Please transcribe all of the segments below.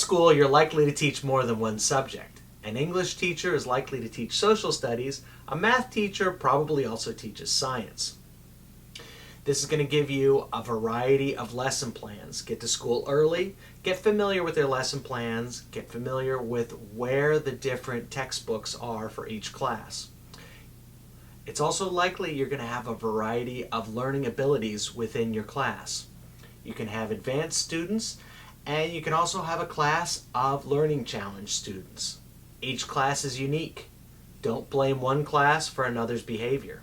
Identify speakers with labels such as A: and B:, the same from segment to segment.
A: school, you're likely to teach more than one subject. An English teacher is likely to teach social studies. A math teacher probably also teaches science. This is going to give you a variety of lesson plans. Get to school early, get familiar with their lesson plans, get familiar with where the different textbooks are for each class. It's also likely you're going to have a variety of learning abilities within your class. You can have advanced students, and you can also have a class of learning challenge students. Each class is unique. Don't blame one class for another's behavior.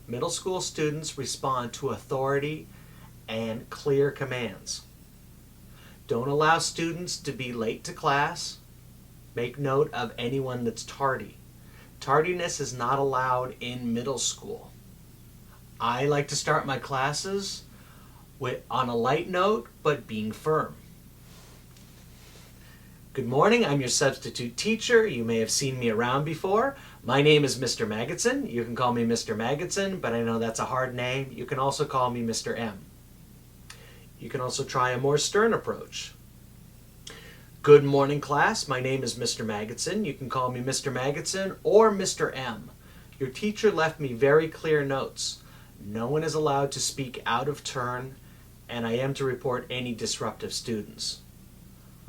A: Middle school students respond to authority and clear commands. Don't allow students to be late to class. Make note of anyone that's tardy. Tardiness is not allowed in middle school. I like to start my classes on a light note, but being firm. Good morning, I'm your substitute teacher. You may have seen me around before. My name is Mr. Magidson. You can call me Mr. Magidson, but I know that's a hard name. You can also call me Mr. M. You can also try a more stern approach. Good morning, class. My name is Mr. Magidson. You can call me Mr. Magidson or Mr. M. Your teacher left me very clear notes. No one is allowed to speak out of turn, and I am to report any disruptive students.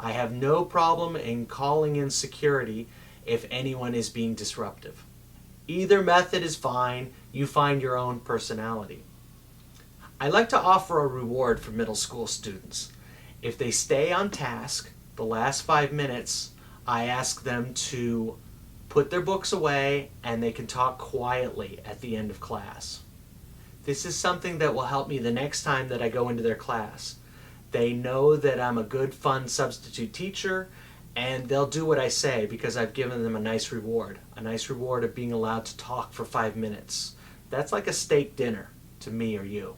A: I have no problem in calling in security if anyone is being disruptive. Either method is fine. You find your own personality. I like to offer a reward for middle school students. If they stay on task the last 5 minutes, I ask them to put their books away and they can talk quietly at the end of class. This is something that will help me the next time that I go into their class. They know that I'm a good, fun substitute teacher, and they'll do what I say because I've given them a nice reward of being allowed to talk for 5 minutes. That's like a steak dinner to me or you.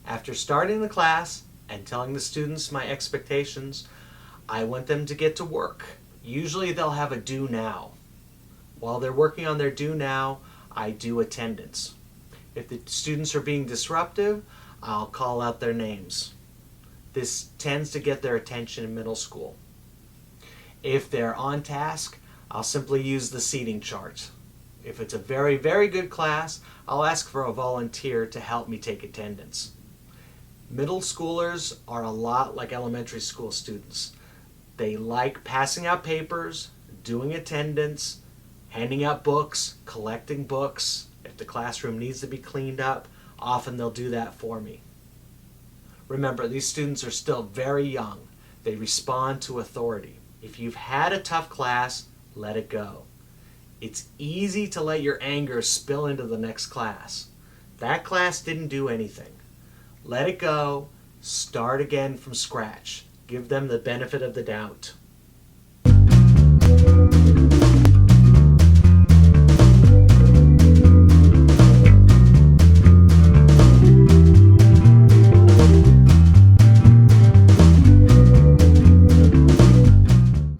A: After starting the class and telling the students my expectations, I want them to get to work. Usually they'll have a do now. While they're working on their do now, I do attendance. If the students are being disruptive, I'll call out their names. This tends to get their attention in middle school. If they're on task, I'll simply use the seating chart. If it's a very, very good class, I'll ask for a volunteer to help me take attendance. Middle schoolers are a lot like elementary school students. They like passing out papers, doing attendance, handing out books, collecting books. If the classroom needs to be cleaned up, often they'll do that for me. Remember, these students are still very young. They respond to authority. If you've had a tough class, let it go. It's easy to let your anger spill into the next class. That class didn't do anything. Let it go. Start again from scratch. Give them the benefit of the doubt.